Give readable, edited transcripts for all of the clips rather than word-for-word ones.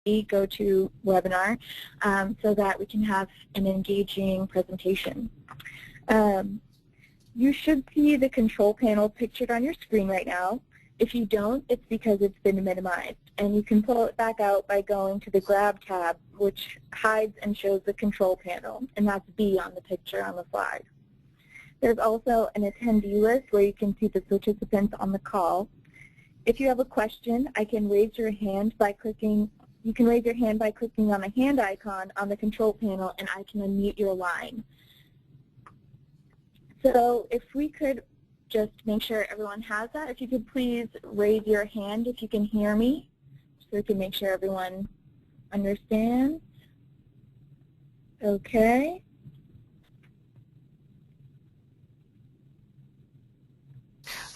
GoToWebinar so that we can have an engaging presentation. You should see the control panel pictured on your screen right now. If you don't, it's because it's been minimized. And you can pull it back out by going to the Grab tab, which hides and shows the control panel. And that's B on the picture on the slide. There's also an attendee list where you can see the participants on the call. If you have a question, I can raise your hand by clicking. You can raise your hand by clicking on the hand icon on the control panel, and I can unmute your line. So if we could just make sure everyone has that, if you could please raise your hand if you can hear me, so we can make sure everyone understands. Okay.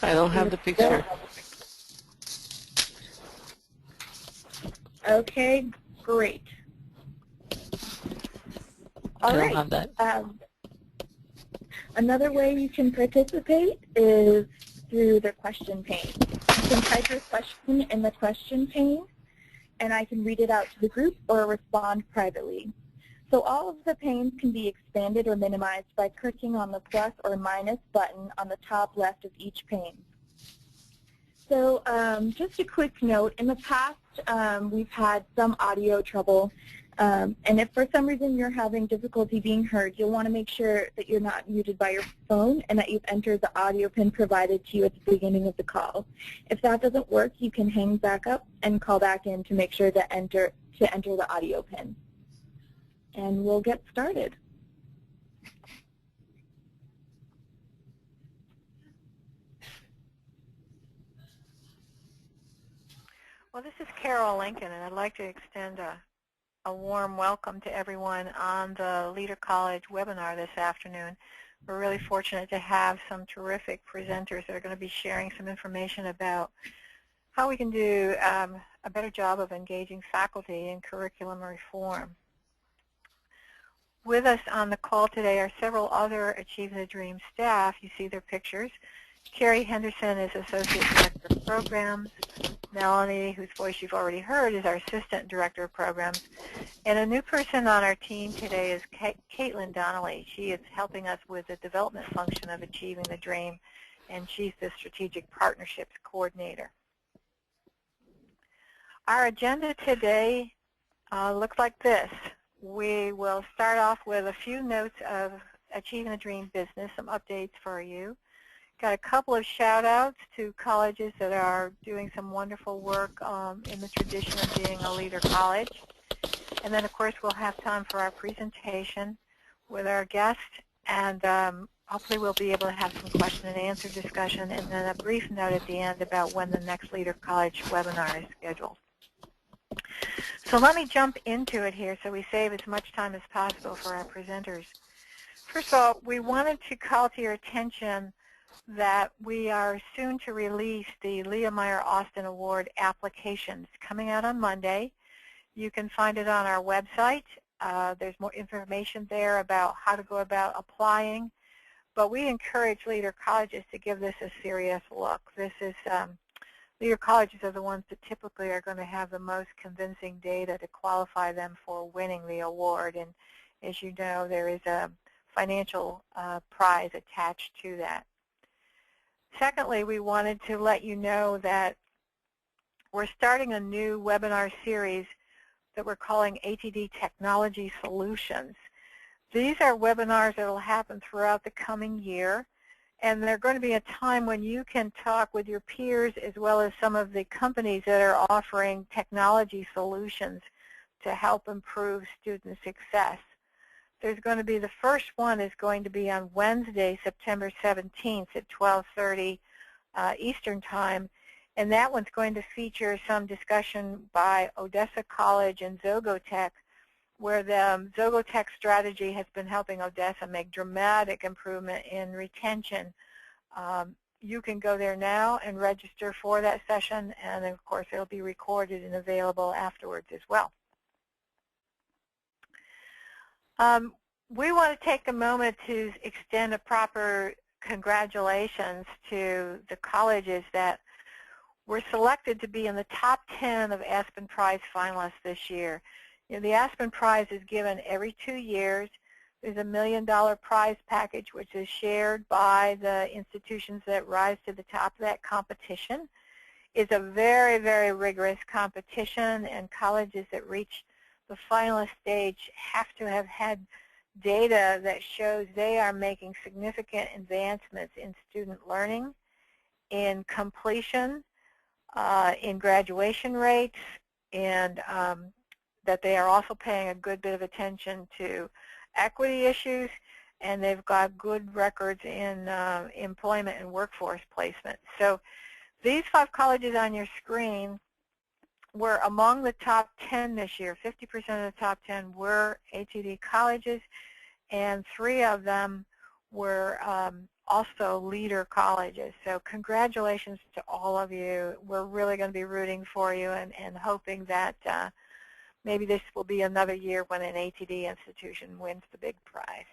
I don't have the picture. Okay, great. All I right. don't have that. Another way you can participate is through the question pane. You can type your question in the question pane, and I can read it out to the group or respond privately. So all of the panes can be expanded or minimized by clicking on the plus or minus button on the top left of each pane. So just a quick note, in the past we've had some audio trouble, and if for some reason you're having difficulty being heard, you'll want to make sure that you're not muted by your phone and that you've entered the audio pin provided to you at the beginning of the call. If that doesn't work, you can hang back up and call back in to make sure to enter the audio pin. And we'll get started. Well, this is Carol Lincoln, and I'd like to extend a warm welcome to everyone on the Leader College webinar this afternoon. We're really fortunate to have some terrific presenters that are going to be sharing some information about how we can do a better job of engaging faculty in curriculum reform. With us on the call today are several other Achieving the Dream staff. You see their pictures. Carrie Henderson is Associate Director of Programs. Melanie, whose voice you've already heard, is our Assistant Director of Programs. And a new person on our team today is Caitlin Donnelly. She is helping us with the development function of Achieving the Dream, and she's the Strategic Partnerships Coordinator. Our agenda today looks like this. We will start off with a few notes of Achieving the Dream business, some updates for you. Got a couple of shout-outs to colleges that are doing some wonderful work in the tradition of being a leader college. And then, of course, we'll have time for our presentation with our guest, and hopefully we'll be able to have some question and answer discussion, and then a brief note at the end about when the next Leader College webinar is scheduled. So let me jump into it here so we save as much time as possible for our presenters. First of all, we wanted to call to your attention that we are soon to release the Leah Meyer Austin Award applications coming out on Monday. You can find it on our website. There's more information there about how to go about applying. But we encourage leader colleges to give this a serious look. This is leader colleges are the ones that typically are going to have the most convincing data to qualify them for winning the award. And as you know, there is a financial prize attached to that. Secondly, we wanted to let you know that we're starting a new webinar series that we're calling ATD Technology Solutions. These are webinars that will happen throughout the coming year, and they're going to be a time when you can talk with your peers as well as some of the companies that are offering technology solutions to help improve student success. There's going to be, the first one is going to be on Wednesday, September 17th at 12:30 Eastern Time, and that one's going to feature some discussion by Odessa College and Zogotech, where the Zogotech strategy has been helping Odessa make dramatic improvement in retention. You can go there now and register for that session, and of course it'll be recorded and available afterwards as well. We want to take a moment to extend a proper congratulations to the colleges that were selected to be in the top 10 of Aspen Prize finalists this year. You know, the Aspen Prize is given every 2 years. There's $1 million prize package which is shared by the institutions that rise to the top of that competition. It's a very, very rigorous competition, and colleges that reach the finalist stage have to have had data that shows they are making significant advancements in student learning, in completion, in graduation rates, and that they are also paying a good bit of attention to equity issues, and they've got good records in employment and workforce placement. So these 5 colleges on your screen were among the top 10 this year. 50% of the top 10 were ATD colleges, and 3 of them were also leader colleges. So congratulations to all of you. We're really going to be rooting for you and hoping that maybe this will be another year when an ATD institution wins the big prize.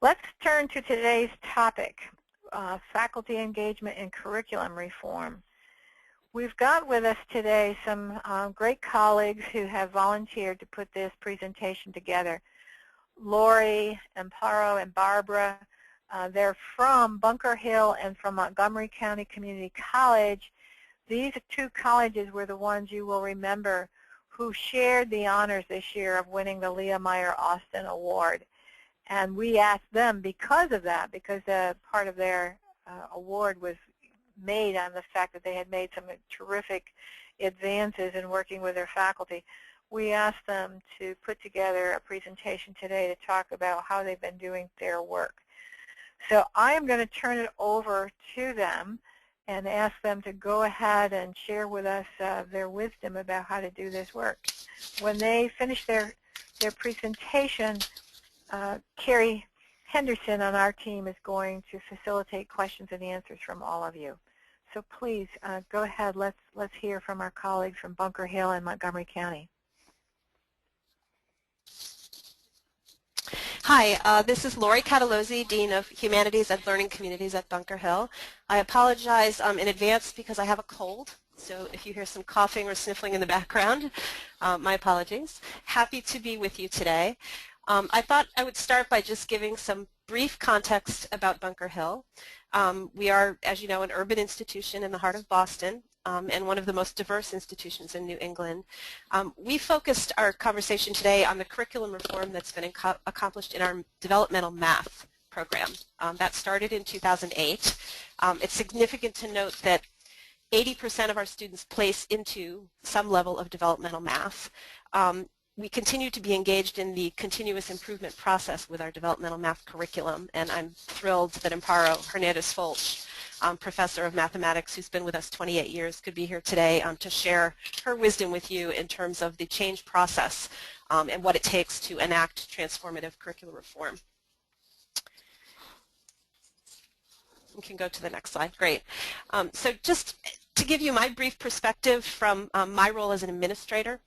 Let's turn to today's topic, faculty engagement and curriculum reform. We've got with us today some great colleagues who have volunteered to put this presentation together. Lori, Amparo, and Barbara, they're from Bunker Hill and from Montgomery County Community College. These 2 colleges were the ones you will remember who shared the honors this year of winning the Leah Meyer Austin Award. And we asked them because of that, because part of their award was made on the fact that they had made some terrific advances in working with their faculty. We asked them to put together a presentation today to talk about how they've been doing their work. So I am going to turn it over to them and ask them to go ahead and share with us their wisdom about how to do this work. When they finish their presentation, Carrie Henderson on our team is going to facilitate questions and answers from all of you. So please go ahead. Let's hear from our colleagues from Bunker Hill and Montgomery County. Hi, this is Lori Catalozzi, Dean of Humanities and Learning Communities at Bunker Hill. I apologize in advance because I have a cold, so if you hear some coughing or sniffling in the background, my apologies. Happy to be with you today. I thought I would start by just giving some brief context about Bunker Hill. We are, as you know, an urban institution in the heart of Boston, and one of the most diverse institutions in New England. We focused our conversation today on the curriculum reform that's been accomplished in our developmental math program. That started in 2008. It's significant to note that 80% of our students place into some level of developmental math. We continue to be engaged in the continuous improvement process with our developmental math curriculum, and I'm thrilled that Amparo Hernandez-Folch, professor of mathematics who's been with us 28 years, could be here today to share her wisdom with you in terms of the change process and what it takes to enact transformative curricular reform. We can go to the next slide. Great. So just to give you my brief perspective from my role as an administrator,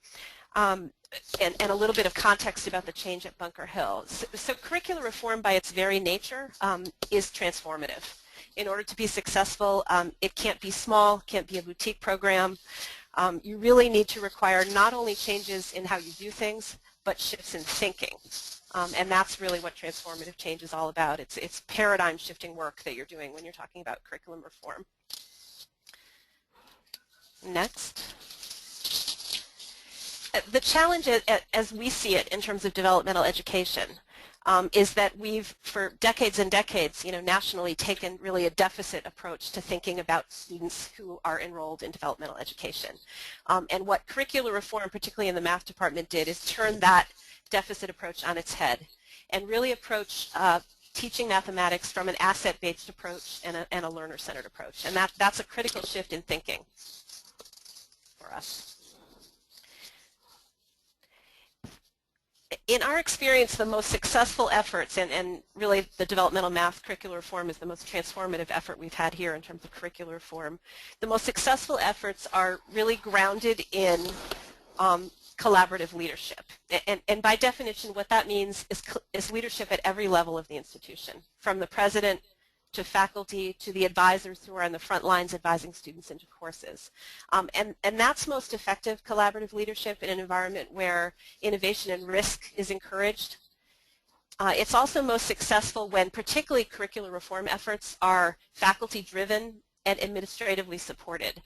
and a little bit of context about the change at Bunker Hill. So curricular reform by its very nature is transformative. In order to be successful, it can't be small, can't be a boutique program. You really need to require not only changes in how you do things, but shifts in thinking. And that's really what transformative change is all about. It's paradigm shifting work that you're doing when you're talking about curriculum reform. Next. The challenge, as we see it in terms of developmental education, is that we've, for decades and decades, nationally taken really a deficit approach to thinking about students who are enrolled in developmental education. And what curricular reform, particularly in the math department, did is turn that deficit approach on its head and really approach teaching mathematics from an asset-based approach and a learner-centered approach. And that's a critical shift in thinking for us. In our experience, the most successful efforts, and really the developmental math curricular reform is the most transformative effort we've had here in terms of curricular reform, the most successful efforts are really grounded in collaborative leadership. And by definition, what that means is leadership at every level of the institution, from the president to faculty, to the advisors who are on the front lines advising students into courses. And that's most effective collaborative leadership in an environment where innovation and risk is encouraged. It's also most successful when particularly curricular reform efforts are faculty-driven and administratively supported.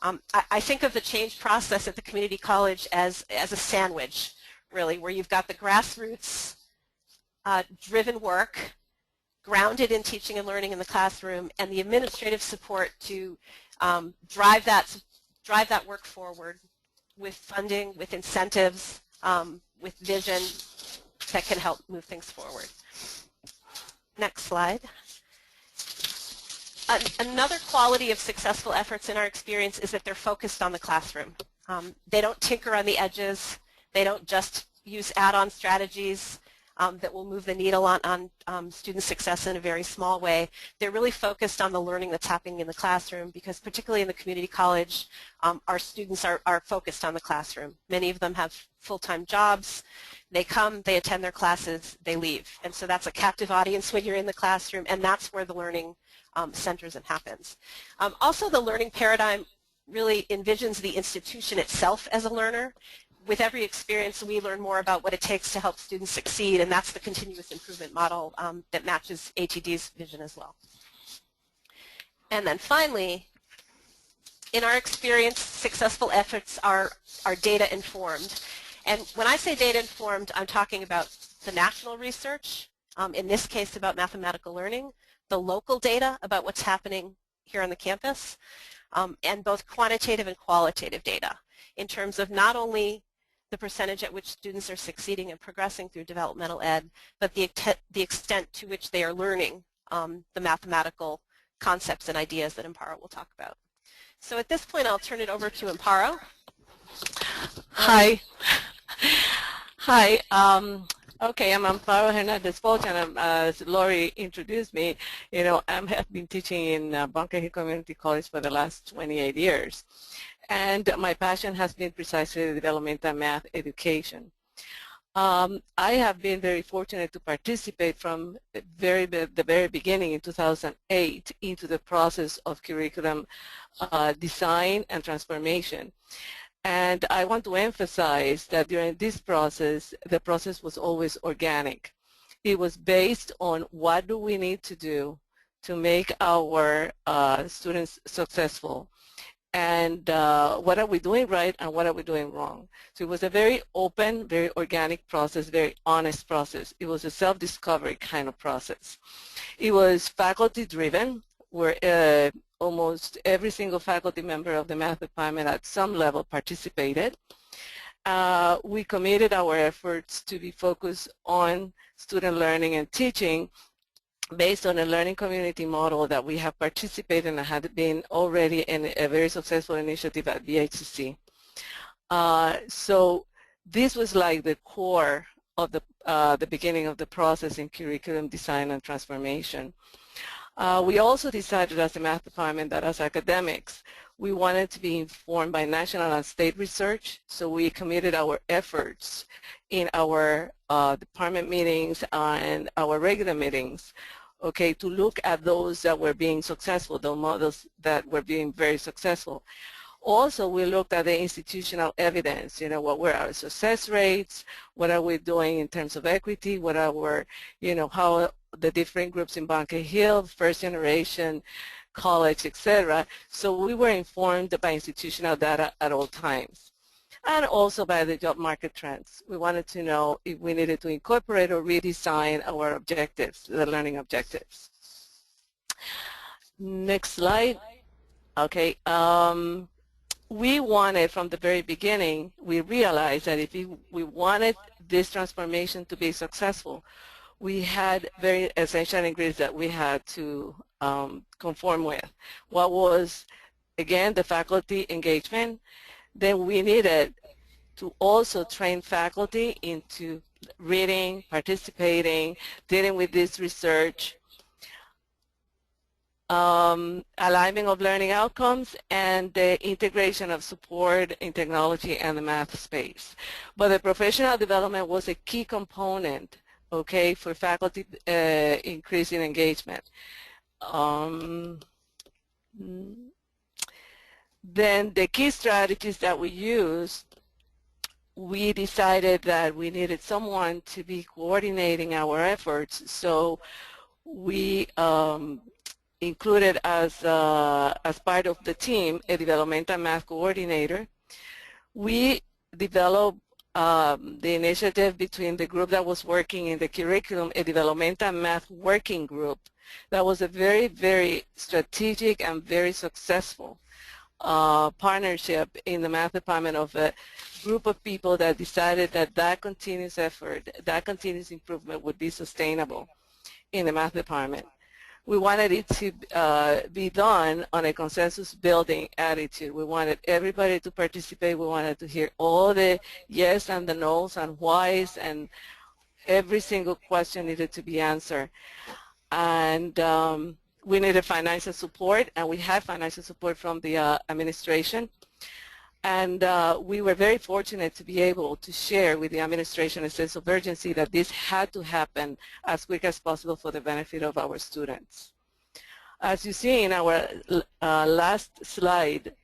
I think of the change process at the community college as a sandwich, really, where you've got the grassroots driven work grounded in teaching and learning in the classroom, and the administrative support to drive that work forward with funding, with incentives, with vision that can help move things forward. Next slide. Another quality of successful efforts in our experience is that they're focused on the classroom. They don't tinker on the edges. They don't just use add-on strategies that will move the needle on student success in a very small way. They're really focused on the learning that's happening in the classroom, because particularly in the community college, our students are focused on the classroom. Many of them have full-time jobs. They come, they attend their classes, they leave. And so that's a captive audience when you're in the classroom, and that's where the learning centers and happens. Also, the learning paradigm really envisions the institution itself as a learner. With every experience, we learn more about what it takes to help students succeed, and that's the continuous improvement model that matches ATD's vision as well. And then finally, in our experience, successful efforts are data informed. And when I say data informed, I'm talking about the national research, in this case about mathematical learning, the local data about what's happening here on the campus, and both quantitative and qualitative data in terms of not only the percentage at which students are succeeding and progressing through developmental ed, but the extent to which they are learning the mathematical concepts and ideas that Amparo will talk about. So at this point, I'll turn it over to Amparo. Hi. Hi. Okay, I'm Amparo Hernandez-Foch, and as Lori introduced me, you know, I have been teaching in Bunker Hill Community College for the last 28 years. And my passion has been precisely developmental math education. I have been very fortunate to participate from the very beginning in 2008 into the process of curriculum design and transformation. And I want to emphasize that during this process, the process was always organic. It was based on what do we need to do to make our students successful, and what are we doing right and what are we doing wrong. So it was a very open, very organic process, very honest process. It was a self-discovery kind of process. It was faculty-driven, where almost every single faculty member of the math department at some level participated. We committed our efforts to be focused on student learning and teaching based on a learning community model that we have participated in and had been already in a very successful initiative at BHCC. So this was like the core of the beginning of the process in curriculum design and transformation. We also decided as a math department that as academics, we wanted to be informed by national and state research, so we committed our efforts in our department meetings and our regular meetings, okay, to look at those that were being successful, the models that were being very successful. Also, we looked at the institutional evidence, you know, what were our success rates, what are we doing in terms of equity, what are our, you know, how the different groups in Bunker Hill, first generation, college, etc. So we were informed by institutional data at all times, and also by the job market trends. We wanted to know if we needed to incorporate or redesign our objectives, the learning objectives. Next slide. Okay. We wanted from the very beginning, we realized that if we wanted this transformation to be successful, we had very essential ingredients that we had to conform with. What was, again, the faculty engagement. Then we needed to also train faculty into reading, participating, dealing with this research, alignment of learning outcomes, and the integration of support in technology and the math space. But the professional development was a key component, okay, for faculty increasing engagement. Then the key strategies that we used, we decided that we needed someone to be coordinating our efforts, so we included as part of the team a developmental math coordinator. We developed the initiative between the group that was working in the curriculum, a developmental math working group. That was a very, very strategic and very successful partnership in the math department of a group of people that decided that that continuous effort, that continuous improvement would be sustainable in the math department. We wanted it to be done on a consensus building attitude. We wanted everybody to participate. We wanted to hear all the yes and the no's and whys, and every single question needed to be answered. And we needed financial support, and we had financial support from the administration. And we were very fortunate to be able to share with the administration a sense of urgency that this had to happen as quick as possible for the benefit of our students. As you see in our last slide,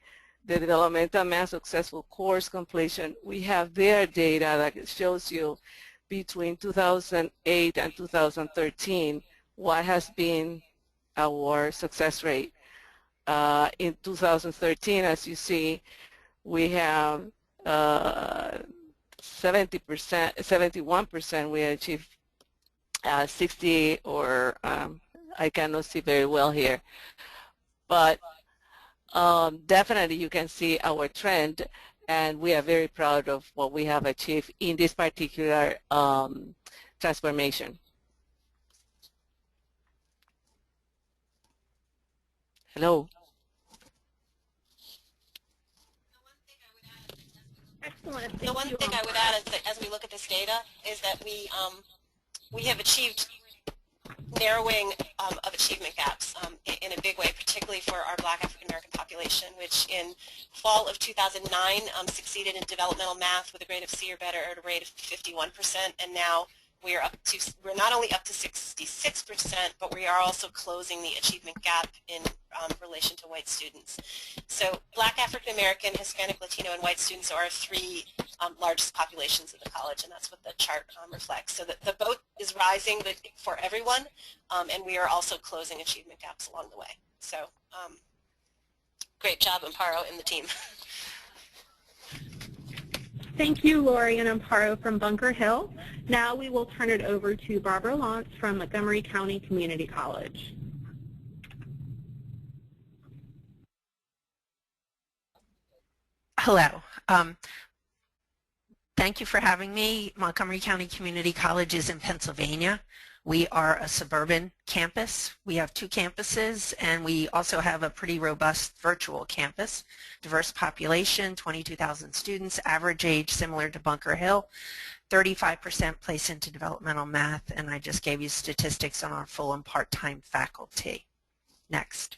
the developmental math successful course completion, we have their data that shows you between 2008 and 2013 what has been our success rate. In 2013, as you see, we have 71%, we achieved 60, or I cannot see very well here, but definitely you can see our trend, and we are very proud of what we have achieved in this particular transformation. Hello. Excellent. The one thing I would add is that as we look at this data is that we have achieved narrowing of achievement gaps in a big way, particularly for our Black African American population, which in fall of 2009 succeeded in developmental math with a grade of C or better at a rate of 51%, and now we're not only up to 66%, but we are also closing the achievement gap in relation to white students. So Black African American, Hispanic, Latino, and white students are our three largest populations of the college, and that's what the chart reflects. So the boat is rising for everyone, and we are also closing achievement gaps along the way. So great job, Amparo and the team. Thank you, Lori and Amparo from Bunker Hill. Now we will turn it over to Barbara Lantz from Montgomery County Community College. Hello. Thank you for having me. Montgomery County Community College is in Pennsylvania. We are a suburban campus. We have 2 campuses, and we also have a pretty robust virtual campus. Diverse population, 22,000 students, average age similar to Bunker Hill, 35% placed into developmental math, and I just gave you statistics on our full and part-time faculty. Next.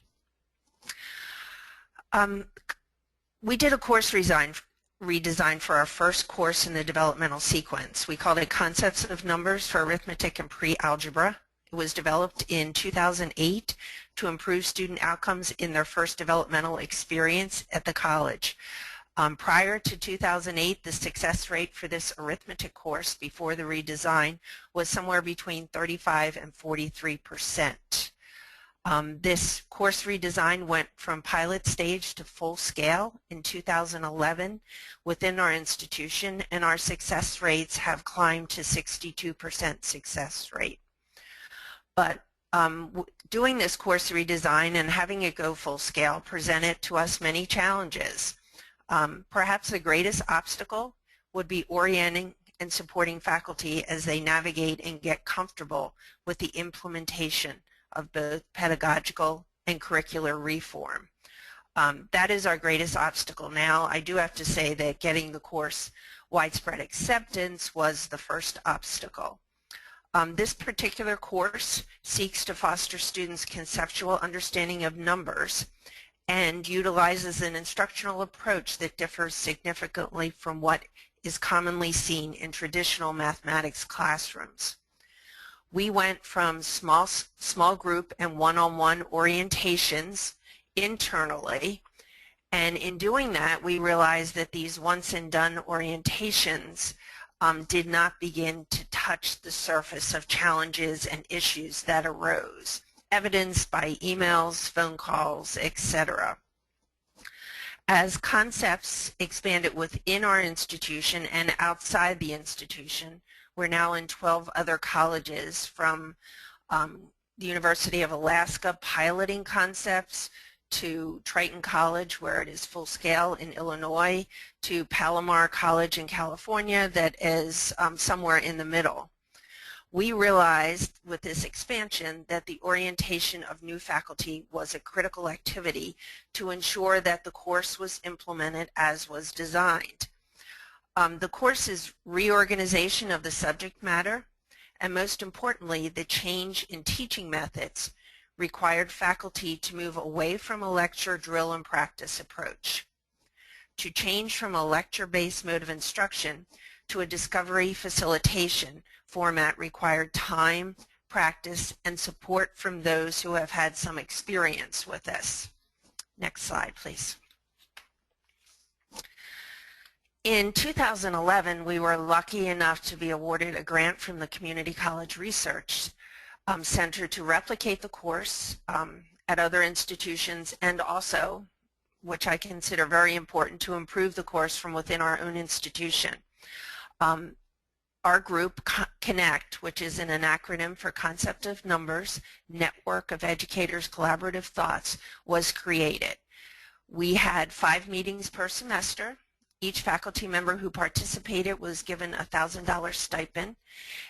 We did a course redesign for our first course in the developmental sequence. We called it Concepts of Numbers for Arithmetic and Pre-Algebra. It was developed in 2008 to improve student outcomes in their first developmental experience at the college. Prior to 2008, the success rate for this arithmetic course before the redesign was somewhere between 35 and 43%. This course redesign went from pilot stage to full scale in 2011 within our institution, and our success rates have climbed to 62% success rate. But doing this course redesign and having it go full scale presented to us many challenges. Perhaps the greatest obstacle would be orienting and supporting faculty as they navigate and get comfortable with the implementation of both pedagogical and curricular reform. That is our greatest obstacle now. I do have to say that getting the course widespread acceptance was the first obstacle. This particular course seeks to foster students' conceptual understanding of numbers and utilizes an instructional approach that differs significantly from what is commonly seen in traditional mathematics classrooms. We went from small group and one-on-one orientations internally, and in doing that we realized that these once-and-done orientations did not begin to touch the surface of challenges and issues that arose, evidenced by emails, phone calls, etc. As concepts expanded within our institution and outside the institution, we're now in 12 other colleges, from the University of Alaska piloting concepts to Triton College, where it is full scale in Illinois, to Palomar College in California that is somewhere in the middle. We realized with this expansion that the orientation of new faculty was a critical activity to ensure that the course was implemented as was designed. The course is reorganization of the subject matter, and most importantly, the change in teaching methods required faculty to move away from a lecture, drill, and practice approach. To change from a lecture-based mode of instruction to a discovery facilitation format required time, practice, and support from those who have had some experience with this. Next slide, please. In 2011, we were lucky enough to be awarded a grant from the Community College Research Center to replicate the course at other institutions, and also, which I consider very important, to improve the course from within our own institution. Our group, CONNECT, which is an acronym for Concept of Numbers, Network of Educators' Collaborative Thoughts, was created. We had 5 meetings per semester. Each faculty member who participated was given a $1,000 stipend,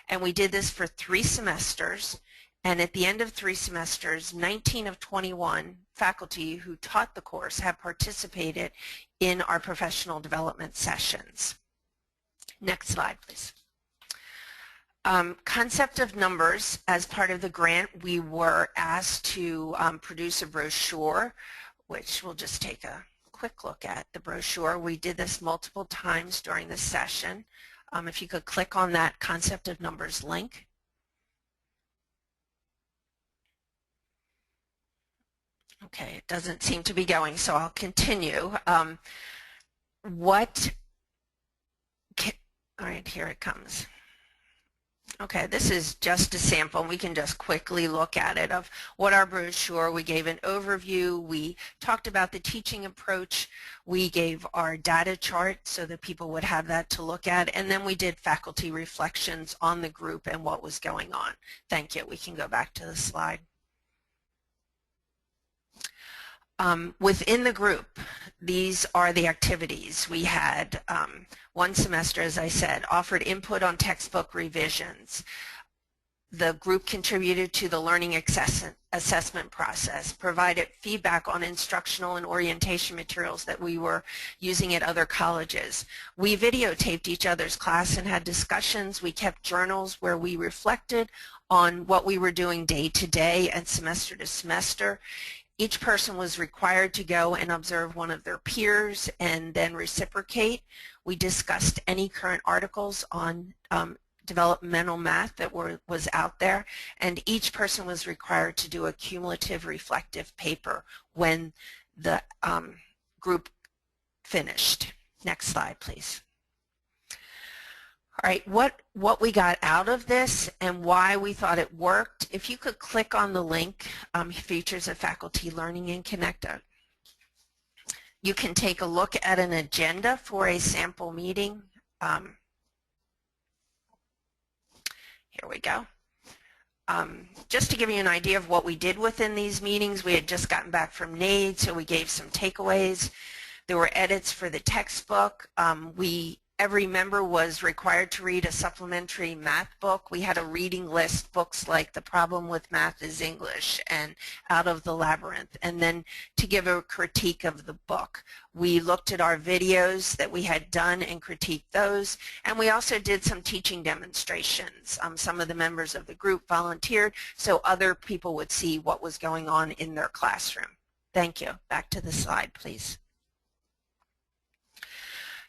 and we did this for 3 semesters. And at the end of 3 semesters, 19 of 21 faculty who taught the course have participated in our professional development sessions. Next slide, please. Concept of Numbers. As part of the grant, we were asked to produce a brochure, which we'll just take a quick look at the brochure. We did this multiple times during the session. If you could click on that Concept of Numbers link. Okay, it doesn't seem to be going, so I'll continue. All right, here it comes. Okay, this is just a sample. We can just quickly look at it of what our brochure. We gave an overview. We talked about the teaching approach. We gave our data chart so that people would have that to look at. And then we did faculty reflections on the group and what was going on. Thank you. We can go back to the slide. Within the group, these are the activities. We had one semester, as I said, offered input on textbook revisions. The group contributed to the learning assessment process, provided feedback on instructional and orientation materials that we were using at other colleges. We videotaped each other's class and had discussions. We kept journals where we reflected on what we were doing day to day and semester to semester. Each person was required to go and observe one of their peers and then reciprocate. We discussed any current articles on developmental math that was out there, and each person was required to do a cumulative reflective paper when the group finished. Next slide, please. All right, what we got out of this and why we thought it worked, if you could click on the link, Features of Faculty Learning in Connect. You can take a look at an agenda for a sample meeting. Here we go. Just to give you an idea of what we did within these meetings, we had just gotten back from NAID, so we gave some takeaways. There were edits for the textbook. Every member was required to read a supplementary math book. We had a reading list, books like The Problem with Math is English and Out of the Labyrinth, and then to give a critique of the book. We looked at our videos that we had done and critiqued those, and we also did some teaching demonstrations. Some of the members of the group volunteered so other people would see what was going on in their classroom. Thank you. Back to the slide, please.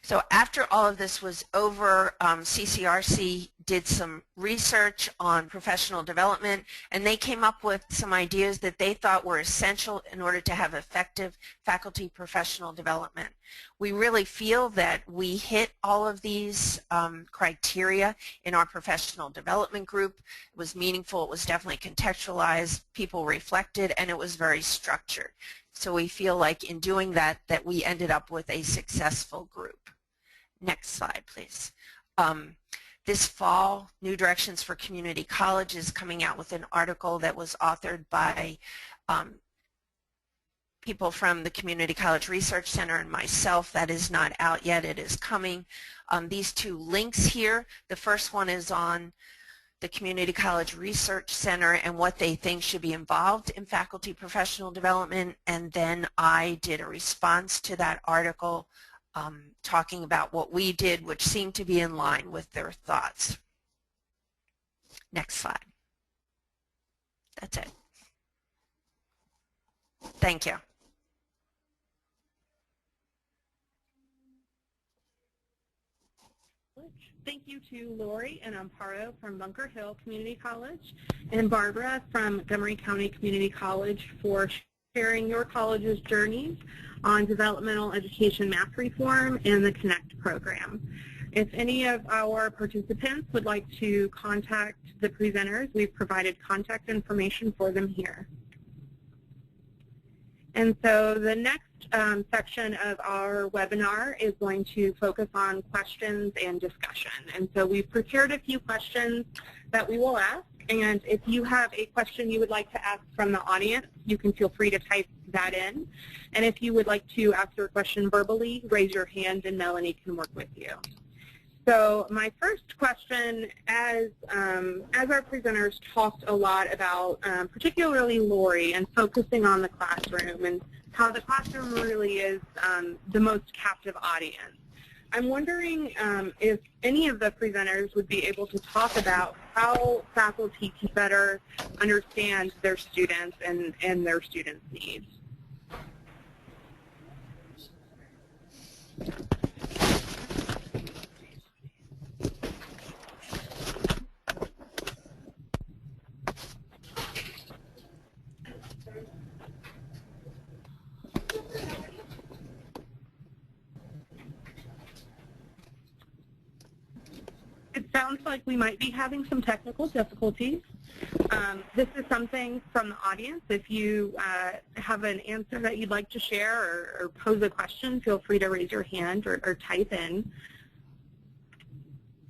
So after all of this was over, CCRC did some research on professional development, and they came up with some ideas that they thought were essential in order to have effective faculty professional development. We really feel that we hit all of these criteria in our professional development group. It was meaningful, it was definitely contextualized, people reflected, and it was very structured. So we feel like in doing that, that we ended up with a successful group. Next slide, please. This fall, New Directions for Community College is coming out with an article that was authored by people from the Community College Research Center and myself. That is not out yet. It is coming. These two links here, the first one is on the Community College Research Center and what they think should be involved in faculty professional development, and then I did a response to that article talking about what we did, which seemed to be in line with their thoughts. Next slide. That's it. Thank you. Thank you to Lori and Amparo from Bunker Hill Community College and Barbara from Montgomery County Community College for sharing your college's journeys on developmental education math reform and the Connect program. If any of our participants would like to contact the presenters, we've provided contact information for them here. And so the next section of our webinar is going to focus on questions and discussion. And so we've prepared a few questions that we will ask. And if you have a question you would like to ask from the audience, you can feel free to type that in. And if you would like to ask your question verbally, raise your hand and Melanie can work with you. So my first question, as our presenters talked a lot about, particularly Lori, and focusing on the classroom and how the classroom really is the most captive audience. I'm wondering if any of the presenters would be able to talk about how faculty can better understand their students and their students' needs. It sounds like we might be having some technical difficulties. This is something from the audience. If you have an answer that you'd like to share or pose a question, feel free to raise your hand or type in.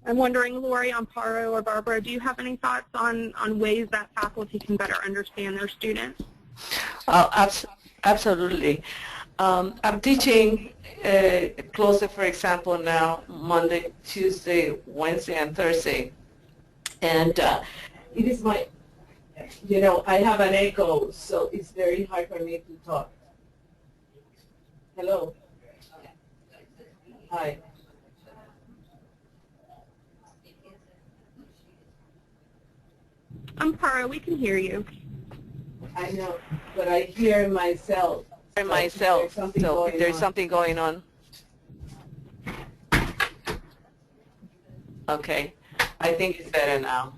I'm wondering, Lori, Amparo, or Barbara, do you have any thoughts on ways that faculty can better understand their students? Absolutely. I'm teaching closer, for example, now Monday, Tuesday, Wednesday, and Thursday. And it is my, I have an echo, so it's very hard for me to talk. Hello. Hi. Amparo, we can hear you. I know, but I hear myself. So there's something going on. Okay, I think it's better now.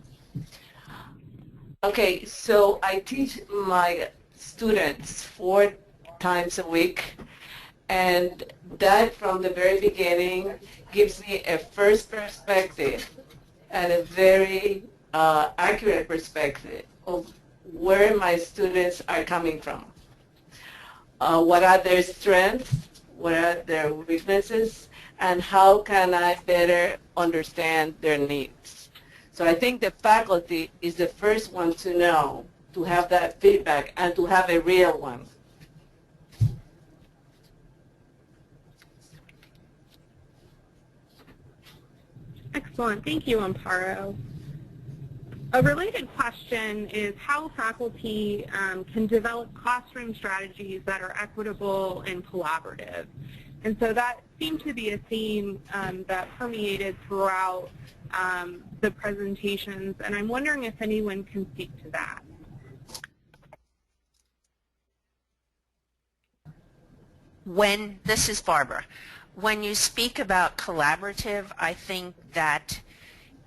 Okay, so I teach my students 4 times a week, and that from the very beginning gives me a first perspective and a very accurate perspective of where my students are coming from. What are their strengths, what are their weaknesses, and how can I better understand their needs. So I think the faculty is the first one to know, to have that feedback, and to have a real one. Excellent. Thank you, Amparo. A related question is how faculty can develop classroom strategies that are equitable and collaborative. And so that seemed to be a theme that permeated throughout the presentations, and I'm wondering if anyone can speak to that. This is Barbara. when you speak about collaborative, I think that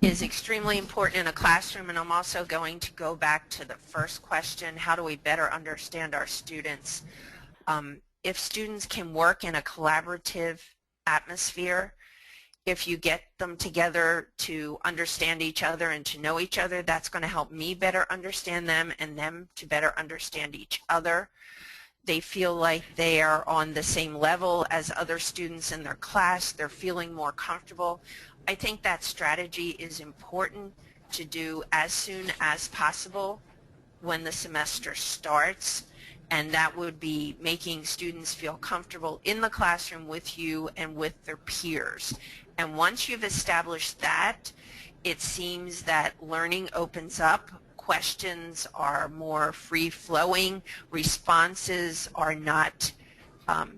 is extremely important in a classroom, and I'm also going to go back to the first question, how do we better understand our students? If students can work in a collaborative atmosphere, if you get them together to understand each other and to know each other, that's going to help me better understand them and them to better understand each other. They feel like they are on the same level as other students in their class. They're feeling more comfortable. I think that strategy is important to do as soon as possible when the semester starts, and that would be making students feel comfortable in the classroom with you and with their peers. And once you've established that, it seems that learning opens up. Questions are more free-flowing. Responses are not,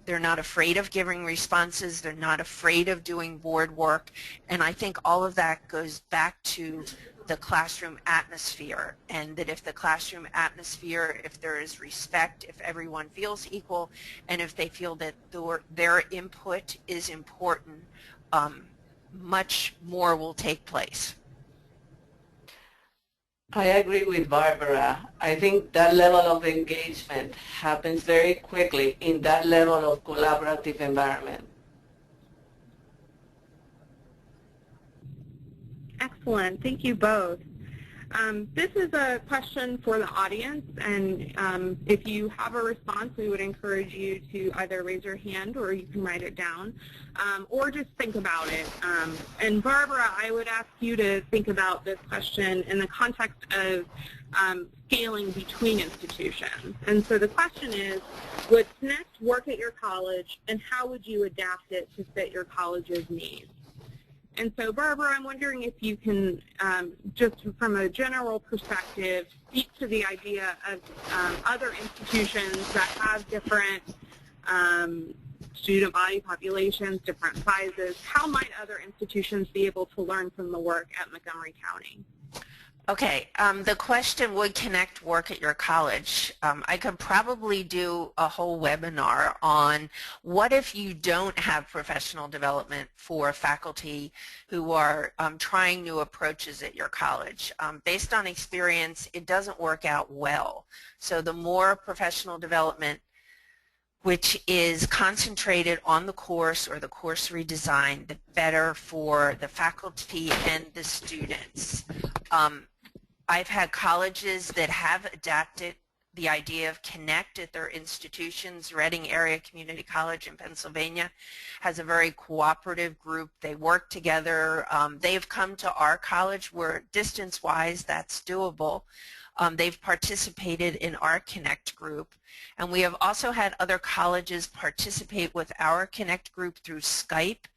they're not afraid of giving responses. They're not afraid of doing board work. And I think all of that goes back to the classroom atmosphere, and that if the classroom atmosphere, if there is respect, if everyone feels equal, and if they feel that their input is important, much more will take place. I agree with Barbara. I think that level of engagement happens very quickly in that level of collaborative environment. Excellent. Thank you both. This is a question for the audience, and if you have a response, we would encourage you to either raise your hand or you can write it down, or just think about it. And Barbara, I would ask you to think about this question in the context of scaling between institutions. And so the question is, would Connect work at your college, and how would you adapt it to fit your college's needs? And so, Barbara, I'm wondering if you can, just from a general perspective, speak to the idea of other institutions that have different student body populations, different sizes. How might other institutions be able to learn from the work at Montgomery County? Okay, the question, would Connect work at your college? I could probably do a whole webinar on what if you don't have professional development for faculty who are trying new approaches at your college. Based on experience, it doesn't work out well. So the more professional development which is concentrated on the course or the course redesign, the better for the faculty and the students. I've had colleges that have adapted the idea of Connect at their institutions. Reading Area Community College in Pennsylvania has a very cooperative group. They work together. They've come to our college where distance-wise that's doable. They've participated in our Connect group. And we have also had other colleges participate with our Connect group through Skype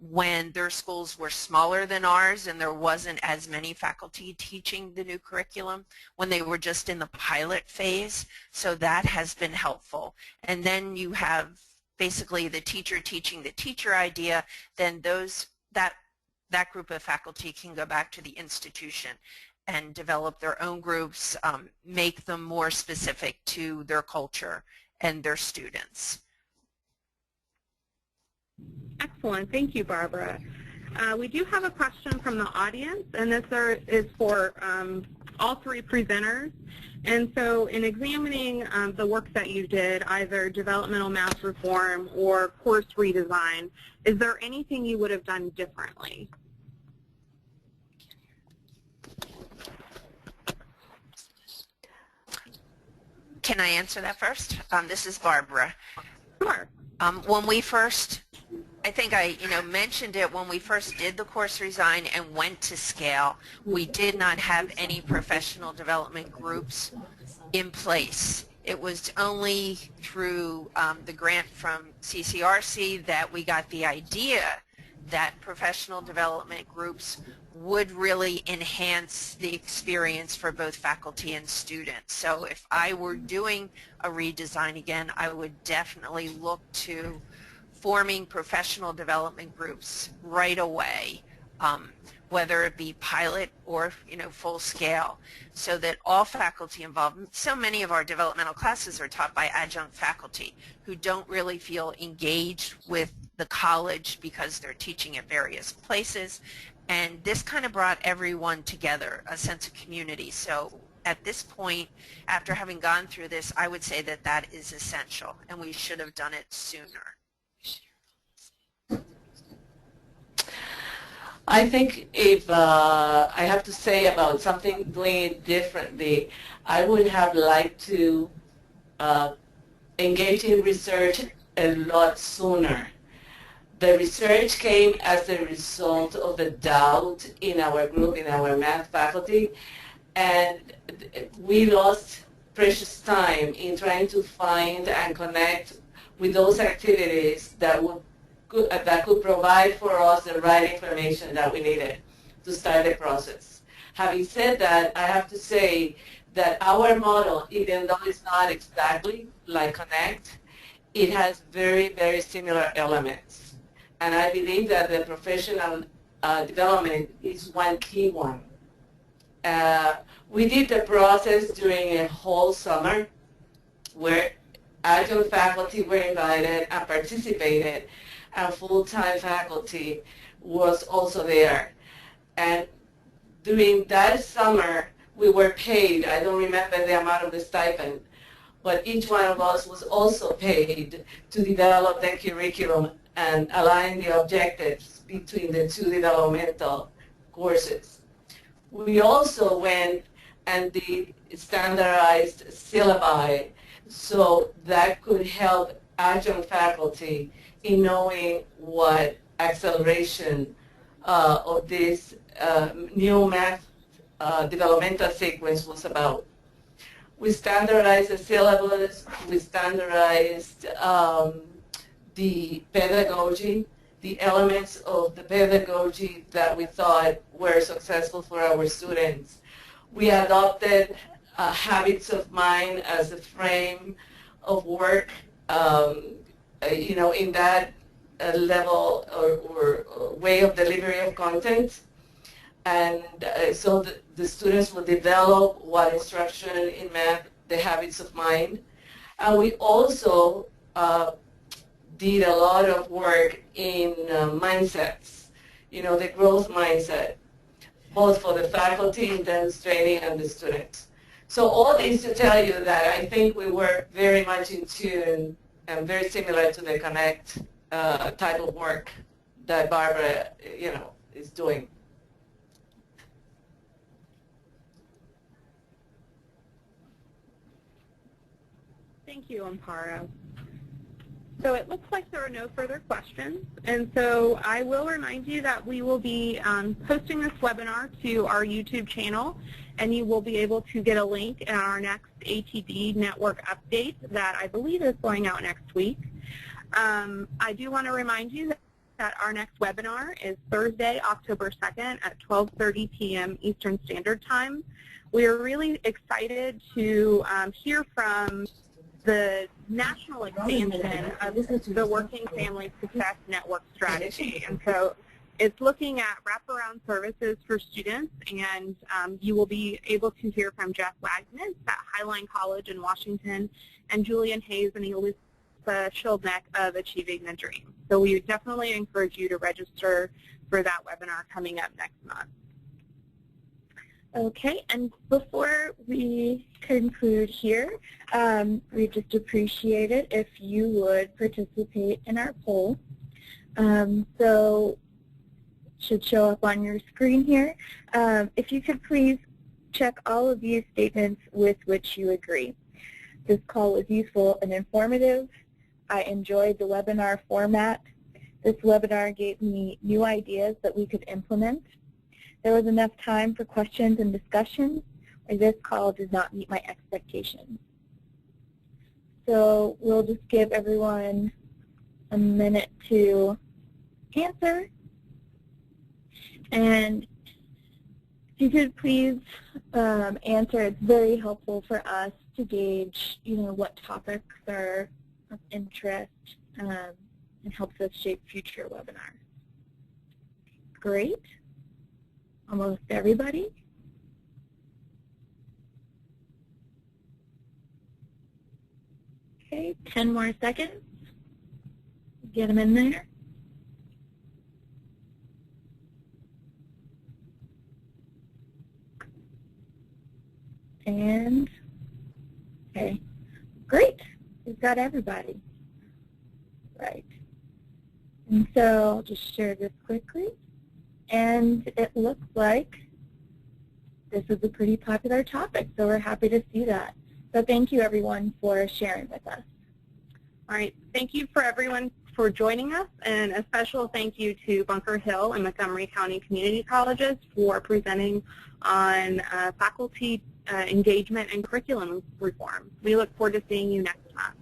when their schools were smaller than ours and there wasn't as many faculty teaching the new curriculum, when they were just in the pilot phase. So that has been helpful. And then you have basically the teacher teaching the teacher idea, then that group of faculty can go back to the institution and develop their own groups, make them more specific to their culture and their students. Excellent. Thank you, Barbara. We do have a question from the audience, and this is for all three presenters. And so in examining the work that you did, either developmental math reform or course redesign, is there anything you would have done differently? Can I answer that first? This is Barbara. Sure. When we first, I think I mentioned it, when we first did the course redesign and went to scale, we did not have any professional development groups in place. It was only through the grant from CCRC that we got the idea that professional development groups would really enhance the experience for both faculty and students. So if I were doing a redesign again, I would definitely look to forming professional development groups right away, whether it be pilot or full scale, so that all faculty involved. So many of our developmental classes are taught by adjunct faculty who don't really feel engaged with the college because they're teaching at various places. And this kind of brought everyone together, a sense of community. So at this point, after having gone through this, I would say that that is essential, and we should have done it sooner. I think if I have to say about something doing it differently, I would have liked to engage in research a lot sooner. The research came as a result of the doubt in our group, in our math faculty, and we lost precious time in trying to find and connect with those activities that could provide for us the right information that we needed to start the process. Having said that, I have to say that our model, even though it's not exactly like Connect, it has very, very similar elements. And I believe that the professional development is one key one. We did the process during a whole summer where adjunct faculty were invited and participated, and full-time faculty was also there. And during that summer, we were paid. I don't remember the amount of the stipend, but each one of us was also paid to develop the curriculum and align the objectives between the two developmental courses. We also went and did standardized syllabi, so that could help adjunct faculty in knowing what acceleration of this new math developmental sequence was about. We standardized the syllabus, we standardized the pedagogy, the elements of the pedagogy that we thought were successful for our students. We adopted habits of mind as a frame of work, in that level or way of delivery of content. And so the students will develop while instruction in math, the habits of mind. And we also did a lot of work in mindsets, the growth mindset, both for the faculty in terms of training and the students. So all this to tell you that I think we were very much in tune and very similar to the Connect type of work that Barbara, is doing. Thank you, Amparo. So it looks like there are no further questions, and so I will remind you that we will be posting this webinar to our YouTube channel, and you will be able to get a link in our next ATD network update that I believe is going out next week. I do want to remind you that our next webinar is Thursday, October 2nd at 12:30 p.m. Eastern Standard Time. We are really excited to hear from the national expansion of the Working Family Success Network strategy. And so it's looking at wraparound services for students, and you will be able to hear from Jeff Wagner at Highline College in Washington and Julian Hayes and Elisa Schildneck of Achieving the Dream. So we definitely encourage you to register for that webinar coming up next month. Okay, and before we conclude here, we just appreciate it if you would participate in our poll. So it should show up on your screen here. If you could please check all of these statements with which you agree. This call was useful and informative. I enjoyed the webinar format. This webinar gave me new ideas that we could implement. There was enough time for questions and discussion, or this call did not meet my expectations. So we'll just give everyone a minute to answer. And if you could please answer, it's very helpful for us to gauge, what topics are of interest and helps us shape future webinars. Great. Almost everybody. Okay, 10 more seconds. Get them in there. And, okay, great. We've got everybody. Right. And so I'll just share this quickly. And it looks like this is a pretty popular topic, so we're happy to see that. So thank you, everyone, for sharing with us. All right. Thank you for everyone for joining us, and a special thank you to Bunker Hill and Montgomery County Community Colleges for presenting on faculty engagement and curriculum reform. We look forward to seeing you next month.